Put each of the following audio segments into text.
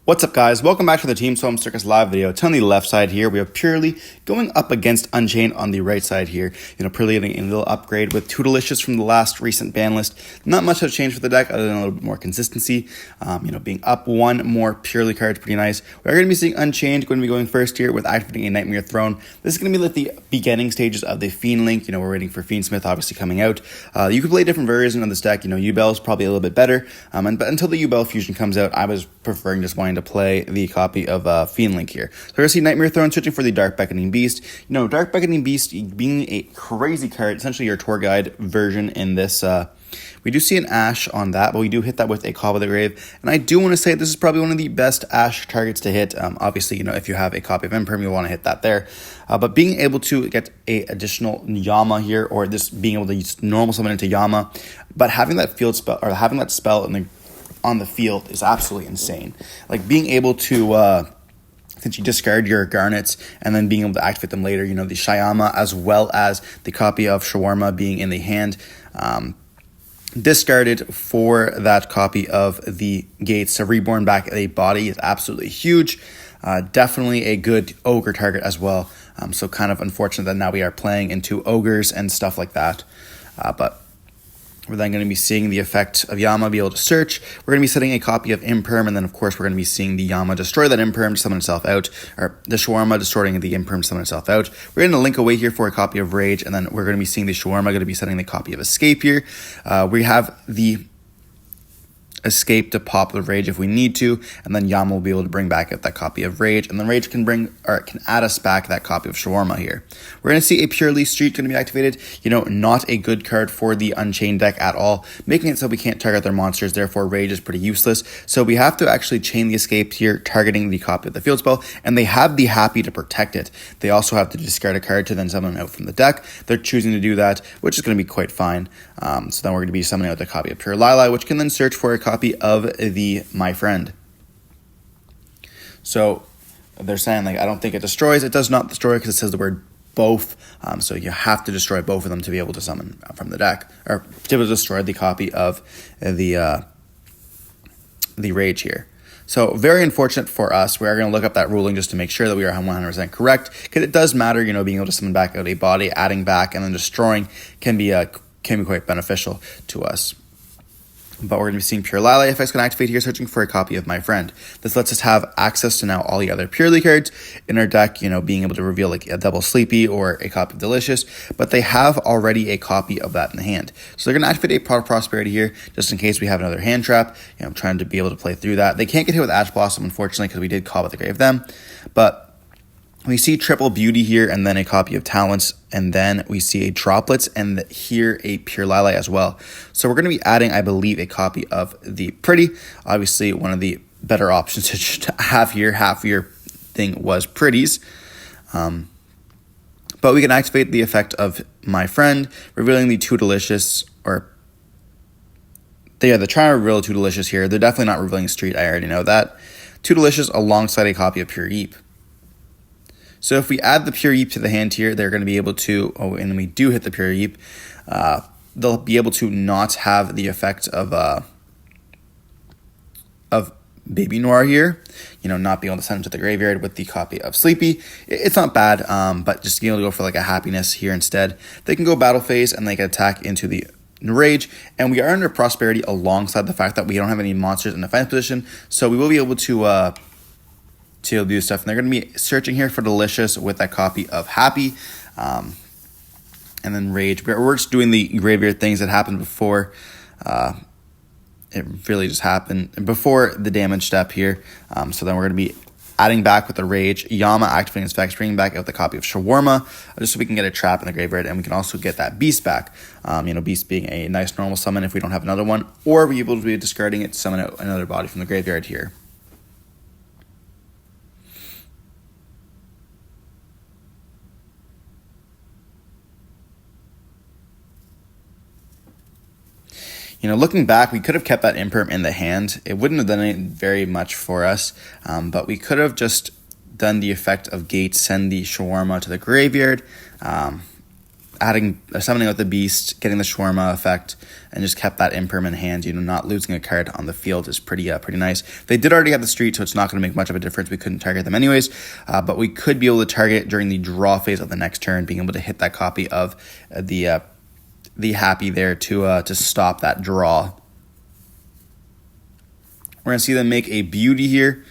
What's up, guys? Welcome back to the Team Solemn Circus live video. It's on the left side here. We have Purrely going up against Unchained on the right side here. Purrely getting a little upgrade with 2 Delicious from the last recent ban list. Not much has changed for the deck other than a little bit more consistency. Being up 1 more Purrely card, pretty nice. We're going to be seeing Unchained going to be going first here with activating a Nightmare Throne. This is going to be like the beginning stages of the Fiend Link. We're waiting for Fiendsmith obviously coming out. You could play a different version of this deck. Yubel is probably a little bit better. But until the Yubel fusion comes out, I was preferring just wanting to play the copy of Fiend Link here. So we're going to see Nightmare Throne switching for the Dark Beckoning Beast. Dark Beckoning Beast being a crazy card, essentially your tour guide version in this. We do see an Ash on that, but we do hit that with a Call of the Grave. And I do want to say this is probably one of the best Ash targets to hit. Obviously, if you have a copy of Imperm, you'll want to hit that there. But being able to get a additional Yama here, or this being able to use normal summon into Yama, but having that field spell, or having that spell on the field is absolutely insane. Like being able to, since you discard your Garnets and then being able to activate them later, the Shyama as well as the copy of Shawarma being in the hand, discarded for that copy of the Gates to reborn back a body is absolutely huge. Definitely a good Ogre target as well. So kind of unfortunate that now we are playing into Ogres and stuff like that. But we're then going to be seeing the effect of Yama be able to search. We're going to be setting a copy of Imperm, and then of course we're going to be seeing the Yama destroy that Imperm to summon itself out, or the Shawarma destroying the Imperm to summon itself out. We're going to link away here for a copy of Rage, and then we're going to be seeing the Shawarma going to be setting the copy of Escape here. We have the Escape to pop the Rage if we need to, and then Yama will be able to bring back out that copy of Rage, and then Rage can add us back that copy of Shawarma here. We're going to see a Purrely Street going to be activated. Not a good card for the Unchained deck at all, making it so we can't target their monsters, therefore Rage is pretty useless. So we have to actually chain the Escape here, targeting the copy of the field spell, and they have the Happy to protect it. They also have to discard a card to then summon out from the deck. They're choosing to do that, which is going to be quite fine. So then we're going to be summoning out the copy of Purrely, which can then search for a copy of the My Friend. So they're saying, I don't think it destroys. It does not destroy because it says the word both. So you have to destroy both of them to be able to summon from the deck, or to be able to destroy the copy of the Rage here. So very unfortunate for us. We are going to look up that ruling just to make sure that we are 100% correct, because it does matter, being able to summon back out a body, adding back, and then destroying can be quite beneficial to us. But we're going to be seeing Purrely effects can activate here, searching for a copy of My Friend. This lets us have access to now all the other Purrely cards in our deck, being able to reveal like a double Sleepy or a copy of Delicious, but they have already a copy of that in the hand. So they're going to activate a Pot of Prosperity here, just in case we have another hand trap. I'm trying to be able to play through that. They can't get hit with Ash Blossom, unfortunately, because we did Call with the Grave them, but we see Triple Beauty here, and then a copy of Talents, and then we see a Droplets, and here a Purrely as well. So we're going to be adding, I believe, a copy of the Pretty. Obviously, one of the better options to have here. Half your thing was Pretties. But we can activate the effect of My Friend, revealing the 2 Delicious, or they're trying to reveal 2 Delicious here. They're definitely not revealing Street, I already know that. 2 Delicious alongside a copy of Pure Yeep. So if we add the Pure Yeep to the hand here, they're going to be able to, and we do hit the Pure Yeep, they'll be able to not have the effect of Baby Noir here, not being able to send him to the graveyard with the copy of Sleepy. It's not bad, but just being able to go for like a Happiness here instead. They can go Battle Phase, and they can attack into the Rage, and we are under Prosperity alongside the fact that we don't have any monsters in defense position, so we will be able to do stuff. And they're going to be searching here for Delicious with that copy of Happy, and then Rage. We're just doing the graveyard things that happened before. It really just happened before the damage step here. So then we're going to be adding back with the Rage, Yama activating its effects, bringing back out the copy of Shawarma, just so we can get a trap in the graveyard, and we can also get that Beast back. Beast being a nice normal summon if we don't have another one, or be able to be discarding it to summon out another body from the graveyard here. Looking back, we could have kept that Imperm in the hand. It wouldn't have done very much for us, but we could have just done the effect of Gate, send the Shawarma to the graveyard, summoning out the beast, getting the shawarma effect, and just kept that imperm in hand. Not losing a card on the field is pretty nice. They did already have the street, so it's not going to make much of a difference. We couldn't target them anyways, but we could be able to target during the draw phase of the next turn, being able to hit that copy of the happy there to stop that draw. We're going to see them make a beauty here.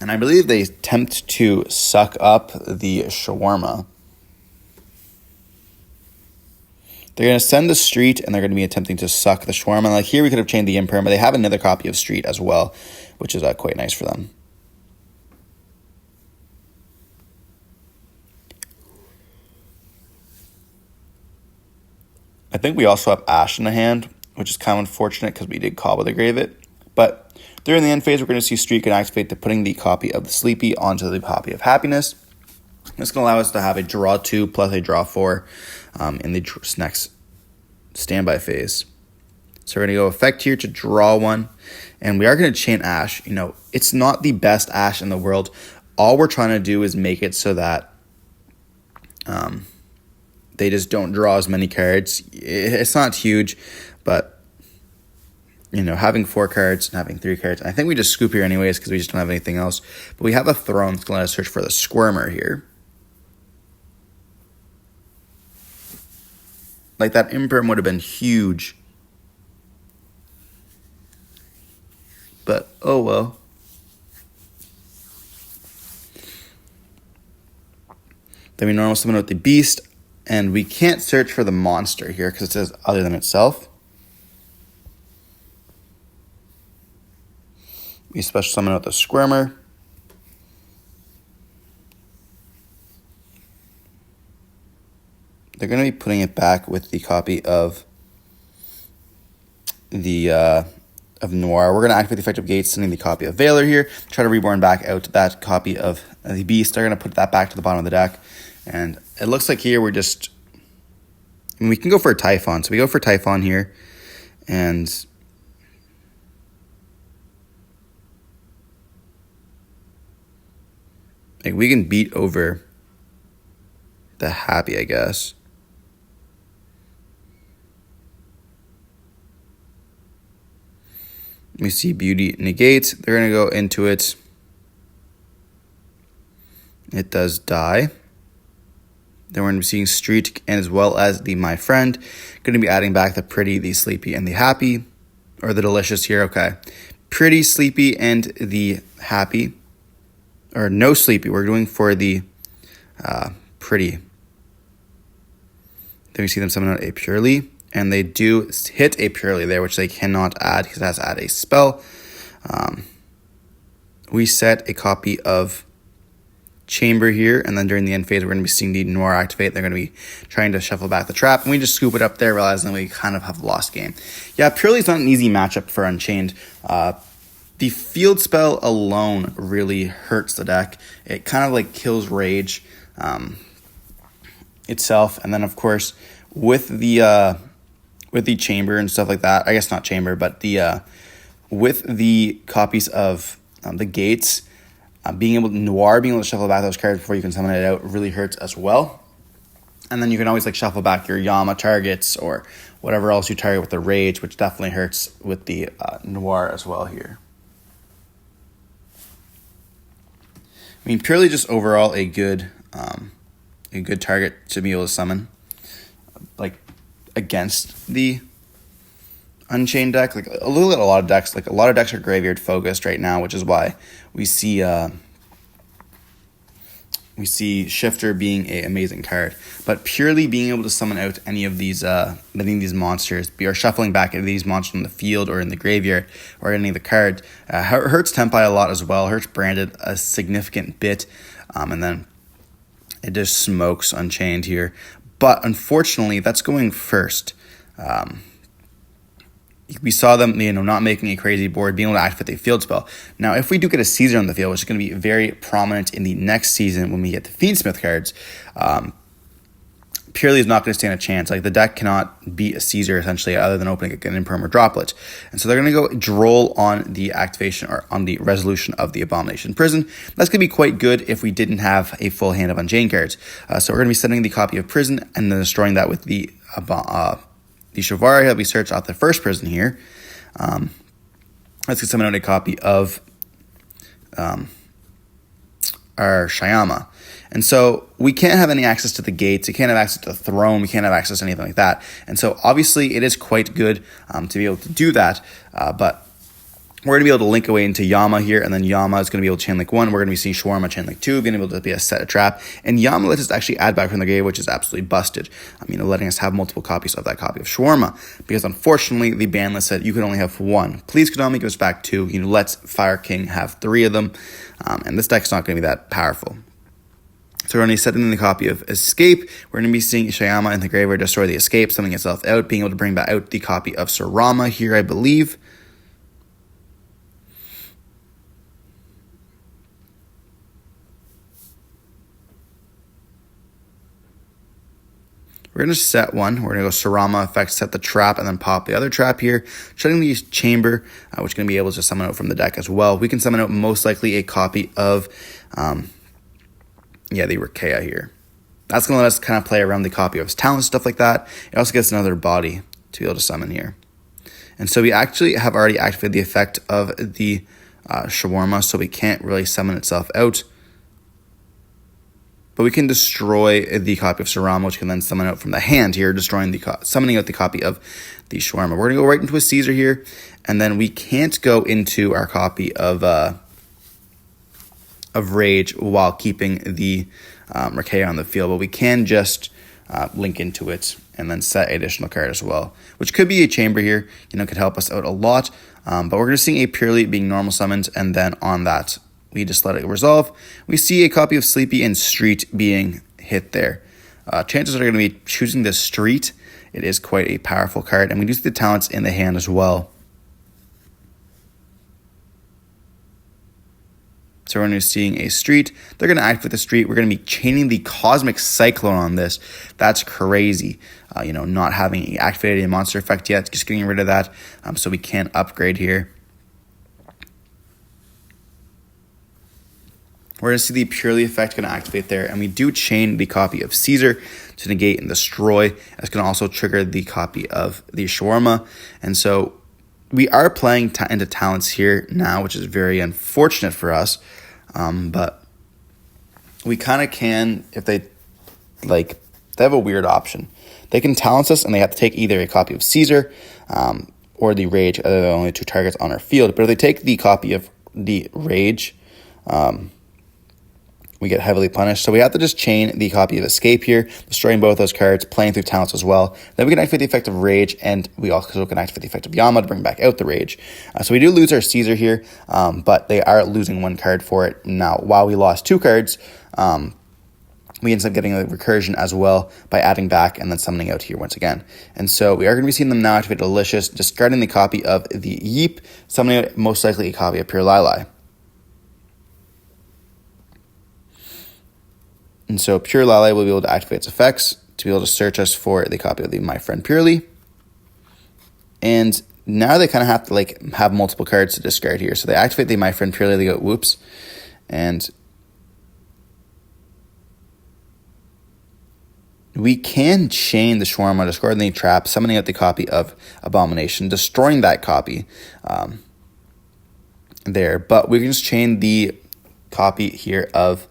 And I believe they attempt to suck up the shawarma. They're going to send the street, and they're going to be attempting to suck the shawarma. Like here, we could have chained the imperm, but they have another copy of street as well, which is quite nice for them. I think we also have Ash in the hand, which is kind of unfortunate because we did Cobble the Grave it. But during the end phase, we're going to see Street can activate to putting the copy of the Sleepy onto the copy of Happiness. This can allow us to have a draw 2 plus a draw 4 in the next standby phase. So we're going to go effect here to draw 1. And we are going to chain Ash. It's not the best Ash in the world. All we're trying to do is make it so that they just don't draw as many cards. It's not huge, but having 4 cards and having 3 cards. I think we just scoop here anyways because we just don't have anything else. But we have a throne that's going to let us search for the Squirmer here. Like that imperm would have been huge. But oh well. Then we normally summon out the beast. And we can't search for the monster here because it says other than itself. We special summon out the Squirmer. They're going to be putting it back with the copy of the of Noir. We're going to activate the effective gates, sending the copy of Valor here. Try to reborn back out that copy of the Beast. They're going to put that back to the bottom of the deck. And it looks like here we can go for a Typhon. So we go for Typhon here. And we can beat over the Happy, I guess. We see Beauty negate. They're going to go into it. It does die. Then we're going to be seeing Street and as well as the My Friend. Going to be adding back the Pretty, the Sleepy, and the Happy. Or the Delicious here, okay. Pretty, Sleepy, and the Happy. Or no Sleepy. We're going for the Pretty. Then we see them summon out a Purrely. And they do hit a Purrely there, which they cannot add because it has to add a spell. We set a copy of Chamber here, and then during the end phase, we're going to be seeing the Noir activate. They're going to be trying to shuffle back the trap, and we just scoop it up there, realizing we kind of have lost game. Yeah, Purrely's not an easy matchup for Unchained. The field spell alone really hurts the deck. It kind of like kills Rage itself, and then of course with the Chamber and stuff like that. I guess not Chamber, but with the copies of the gates. Being able to shuffle back those cards before you can summon it out really hurts as well. And then you can always shuffle back your Yama targets or whatever else you target with the Rage, which definitely hurts with the Noir as well here. I mean, Purrely just overall a good target to be able to summon, against the Unchained deck. A lot of decks are graveyard focused right now, which is why we see Shifter being an amazing card. But Purrely being able to summon out any of these monsters, or shuffling back any of these monsters in the field or in the graveyard or any of the cards, hurts Tempai a lot as well. Hurts Branded a significant bit, and then it just smokes Unchained here. But unfortunately, that's going first. We saw them, not making a crazy board, being able to activate the field spell. Now, if we do get a Caesar on the field, which is going to be very prominent in the next season when we get the Fiendsmith cards, Purrely is not going to stand a chance. Like, the deck cannot beat a Caesar, essentially, other than opening an Imperm or Droplet. And so they're going to go Droll on the activation, or on the resolution of the Abomination Prison. That's going to be quite good if we didn't have a full hand of Unchained cards. So we're going to be sending the copy of Prison and then destroying that with the Shivari that we searched out the first Prison here. Let's get summon out a copy of our Shyama. And so we can't have any access to the gates. We can't have access to the throne. We can't have access to anything like that. And so obviously it is quite good to be able to do that. But we're going to be able to link away into Yama here. And then Yama is going to be able to chain link 1. We're going to be seeing Shawarma chain link 2, being able to be a set a trap. And Yama lets us actually add back from the grave, which is absolutely busted. Letting us have multiple copies of that copy of Shawarma. Because unfortunately, the ban list said you could only have 1. Please, Konami, give us back 2. Let's Fire King have 3 of them. And this deck's not going to be that powerful. So we're going to be setting the copy of Escape. We're going to be seeing Shyama in the graveyard destroy the Escape, summoning itself out, being able to bring back out the copy of Sarama here, I believe. We're going to set 1. We're going to go Sarama effect, set the trap, and then pop the other trap here. Shutting the Chamber, which is going to be able to summon out from the deck as well. We can summon out most likely a copy of the Rakea here. That's going to let us kind of play around the copy of his talent, stuff like that. It also gets another body to be able to summon here. And so we actually have already activated the effect of the Shawarma, so we can't really summon itself out. But we can destroy the copy of Sarama, which can then summon out from the hand here, summoning out the copy of the Shawarma. We're going to go right into a Caesar here, and then we can't go into our copy of Rage while keeping the Rakea on the field, but we can just link into it and then set an additional card as well, which could be a Chamber here, could help us out a lot. But we're going to see a Purrely being normal summoned, and then on that, we just let it resolve. We see a copy of Sleepy and Street being hit there. Chances are going to be choosing the Street. It is quite a powerful card, and we do see the talents in the hand as well. So we're going to be seeing a Street. They're going to activate the Street. We're going to be chaining the Cosmic Cyclone on this. That's crazy. Not having activated a monster effect yet. Just getting rid of that so we can upgrade here. We're going to see the Purrely effect going to activate there. And we do chain the copy of Caesar to negate and destroy. That's going to also trigger the copy of the Shawarma. And so we are playing into talents here now, which is very unfortunate for us. But we kind of can, if they have a weird option. They can talent us, and they have to take either a copy of Caesar or the Rage. They're the only 2 targets on our field. But if they take the copy of the Rage, we get heavily punished. So we have to just chain the copy of Escape here, destroying both those cards, playing through talents as well. Then we can activate the effect of Rage, and we also can activate the effect of Yama to bring back out the Rage. So we do lose our Caesar here, but they are losing 1 card for it. Now, while we lost 2 cards, we end up getting a recursion as well by adding back and then summoning out here once again. And so we are going to be seeing them now activate Delicious, discarding the copy of the Yeep, summoning out most likely a copy of Purrely. And so Purrely will be able to activate its effects to be able to search us for the copy of the My Friend Purrely. And now they kind of have to have multiple cards to discard here. So they activate the My Friend Purrely, they go whoops. And we can chain the Shawarma, discarding the trap, summoning out the copy of Abomination, destroying that copy there. But we can just chain the copy here of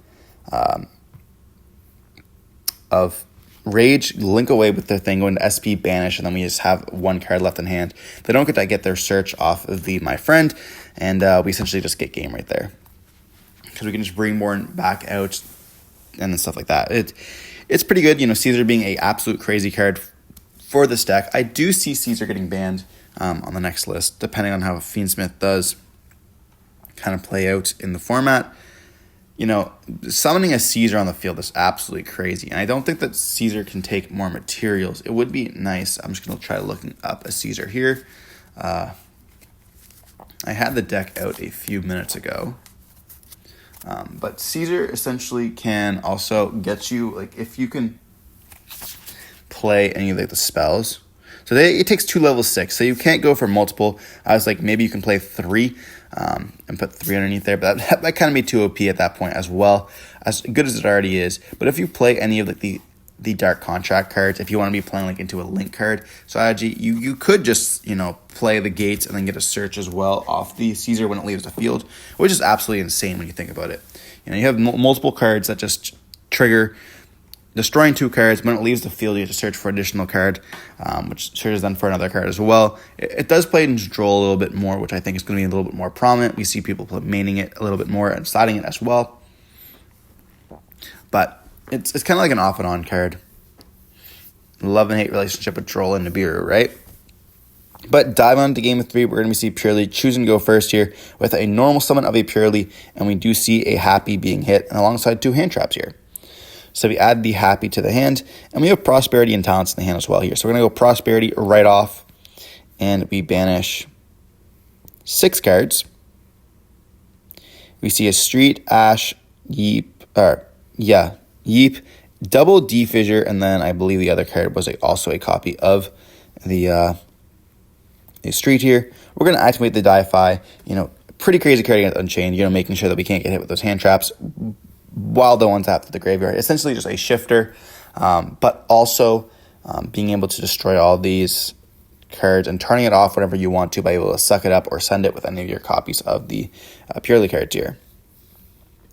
Rage, link away with their thing, go into SP, banish, and then we just have 1 card left in hand. They don't get to get their search off of the My Friend, and we essentially just get game right there. Because we can just bring more back out and then stuff like that. It's pretty good, Caesar being a absolute crazy card for this deck. I do see Caesar getting banned on the next list, depending on how Fiendsmith does kind of play out in the format. Summoning a Caesar on the field is absolutely crazy. And I don't think that Caesar can take more materials. It would be nice. I'm just going to try looking up a Caesar here. I had the deck out a few minutes ago. But Caesar essentially can also get you, if you can play any of the spells. So it takes 2 level 6, so you can't go for multiple. I was like, maybe you can play 3 and put 3 underneath there, but that kind of made too OP at that point as well, as good as it already is. But if you play any of like the dark contract cards, if you want to be playing like into a link card strategy, you could just, you know, play the gates and then get a search as well off the Caesar when it leaves the field, which is absolutely insane when you think about it. You know, you have multiple cards that just trigger destroying 2 cards. When it leaves the field, you have to search for additional card, which searches then for another card as well. It does play into Duel a little bit more, which I think is going to be a little bit more prominent. We see people maining it a little bit more and sliding it as well. But it's kind of like an off and on card. Love and hate relationship with Duel and Nibiru, right? But dive on to game 3, we're going to see Purrely choosing to go first here with a normal summon of a Purrely, and we do see a Happy being hit, and alongside 2 hand traps here. So we add the Happy to the hand, and we have Prosperity and Talents in the hand as well here. So we're going to go Prosperity right off, and we banish 6 cards. We see a Street, Ash, Yeep, double D-Fissure, and then I believe the other card was also a copy of the Street here. We're going to activate the Di-Fi, you know, pretty crazy card against Unchained, you know, making sure that we can't get hit with those hand traps while the one's after the graveyard. Essentially just a shifter, but also being able to destroy all these cards and turning it off whenever you want to by able to suck it up or send it with any of your copies of the Purrely cards here.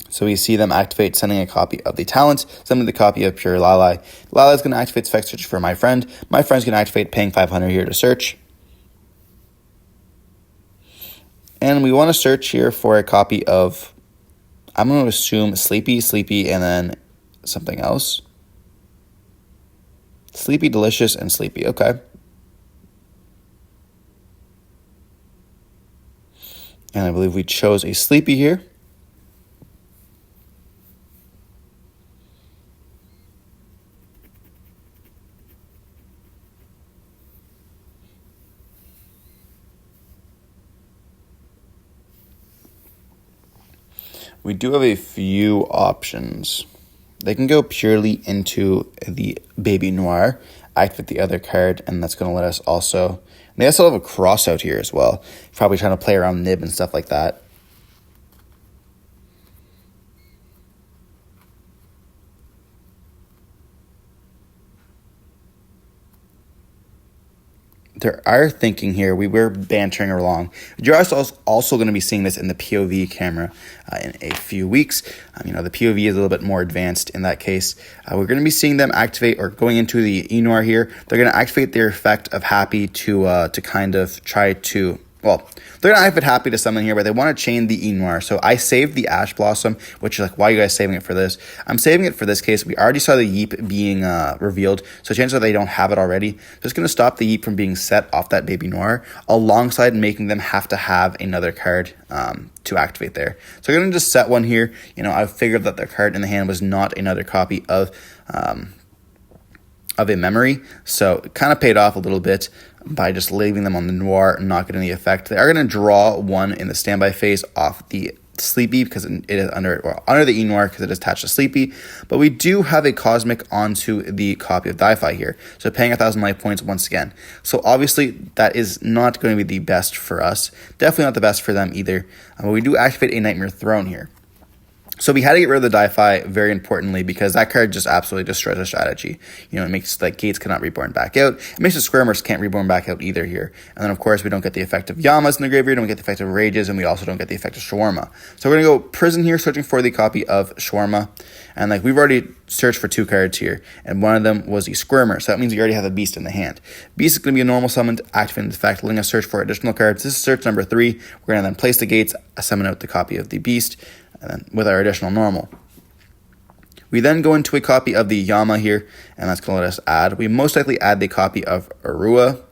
So we see them activate sending a copy of the Talents, sending the copy of Pure Lala. Lala is going to activate Spec Search for my friend. My friend's going to activate paying 500 here to search. And we want to search here for a copy of, I'm going to assume Sleepy, and then something else. Sleepy, Delicious, and Sleepy. Okay. And I believe we chose a Sleepy here. We do have a few options. They can go purely into the Baby Noir, activate the other card, and that's going to let us also... They also have a cross out here as well. Probably trying to play around Nib and stuff like that. There are thinking here. We were bantering along. You're also going to be seeing this in the POV camera in a few weeks. You know, the POV is a little bit more advanced in that case. We're going to be seeing them activate, or going into the Enoir here. They're going to activate their effect of Happy to kind of try to... Well, they're not even happy to summon here, but they want to chain the Enoir. So I saved the Ash Blossom, which is like, why are you guys saving it for this? I'm saving it for this case. We already saw the Yeep being revealed, so chances are they don't have it already. So it's going to stop the Yeep from being set off that Baby Noir, alongside making them have to have another card to activate there. So I'm going to just set one here. You know, I figured that their card in the hand was not another copy of a memory, so it kind of paid off a little bit by just leaving them on the Noir and not getting the effect. They are going to draw one in the standby phase off the Sleepy because it is under the Enoir because it is attached to Sleepy, but we do have a Cosmic onto the copy of Di-Fi here, so paying 1,000 life points once again. So obviously that is not going to be the best for us, definitely not the best for them either, but we do activate a Nightmare Throne here. So we had to get rid of the Di-Fi, very importantly, because that card just absolutely destroys our strategy. You know, it makes like Gates cannot reborn back out. It makes the Squirmers can't reborn back out either here. And then, of course, we don't get the effect of Yamas in the graveyard, and we get the effect of Rages, and we also don't get the effect of Shawarma. So we're going to go Prison here, searching for the copy of Shawarma. And like we've already searched for 2 cards here, and one of them was the Squirmer. So that means we already have a Beast in the hand. Beast is going to be a normal summon, activating the effect, letting us search for additional cards. This is search number 3. We're going to then place the Gates, summon out the copy of the Beast, and then with our additional normal. We then go into a copy of the Yama here, and that's going to let us add. We most likely add the copy of Arua,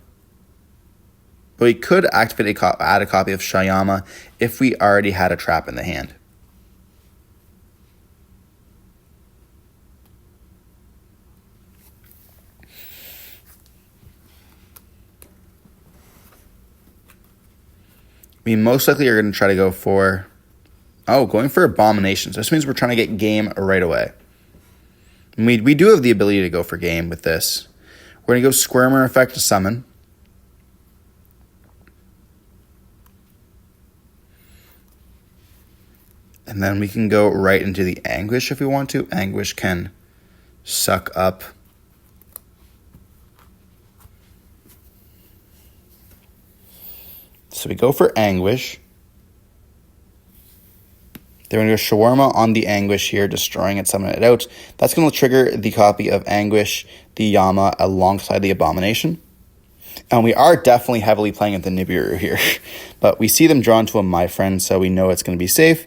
but we could activate add a copy of Shayama if we already had a trap in the hand. We most likely are going to try to go for... going for Abominations. This means we're trying to get game right away. We do have the ability to go for game with this. We're going to go Squirmer effect to summon. And then we can go right into the Anguish if we want to. Anguish can suck up so we go for Anguish. Then we're going to go Shawarma on the Anguish here, destroying it, summoning it out. That's going to trigger the copy of Anguish, the Yama, alongside the Abomination. And we are definitely heavily playing at the Nibiru here. But we see them drawn to a My Friend, so we know it's going to be safe.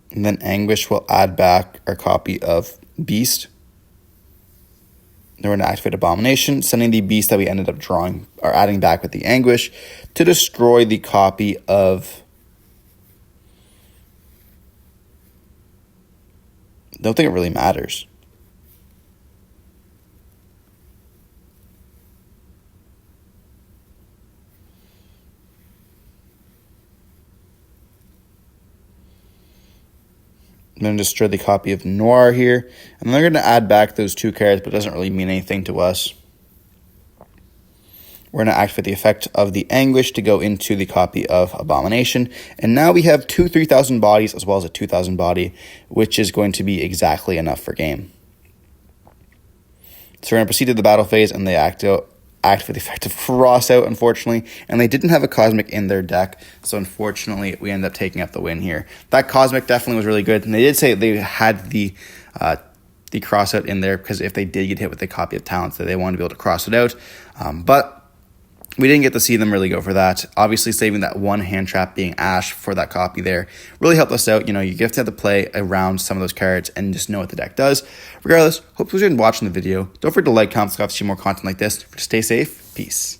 And then Anguish will add back our copy of Beast. Then we're going to activate Abomination, sending the Beast that we ended up drawing, or adding back with the Anguish, to destroy the copy of... Don't think it really matters. I'm going to destroy the copy of Noir here. And they're going to add back those 2 cards, but it doesn't really mean anything to us. We're going to activate the effect of the Anguish to go into the copy of Abomination. And now we have 2 3,000 bodies as well as a 2,000 body, which is going to be exactly enough for game. So we're going to proceed to the battle phase, and they activate the effect of Cross Out, unfortunately, and they didn't have a Cosmic in their deck, so unfortunately we end up taking up the win here. That Cosmic definitely was really good, and they did say they had the Cross Out in there, because if they did get hit with a copy of Talents, that they wanted to be able to cross it out, but we didn't get to see them really go for that. Obviously, saving that one hand trap being Ash for that copy there really helped us out. You know, you have to play around some of those cards and just know what the deck does. Regardless, hope you enjoyed watching the video. Don't forget to like, comment, subscribe to see more content like this. Stay safe. Peace.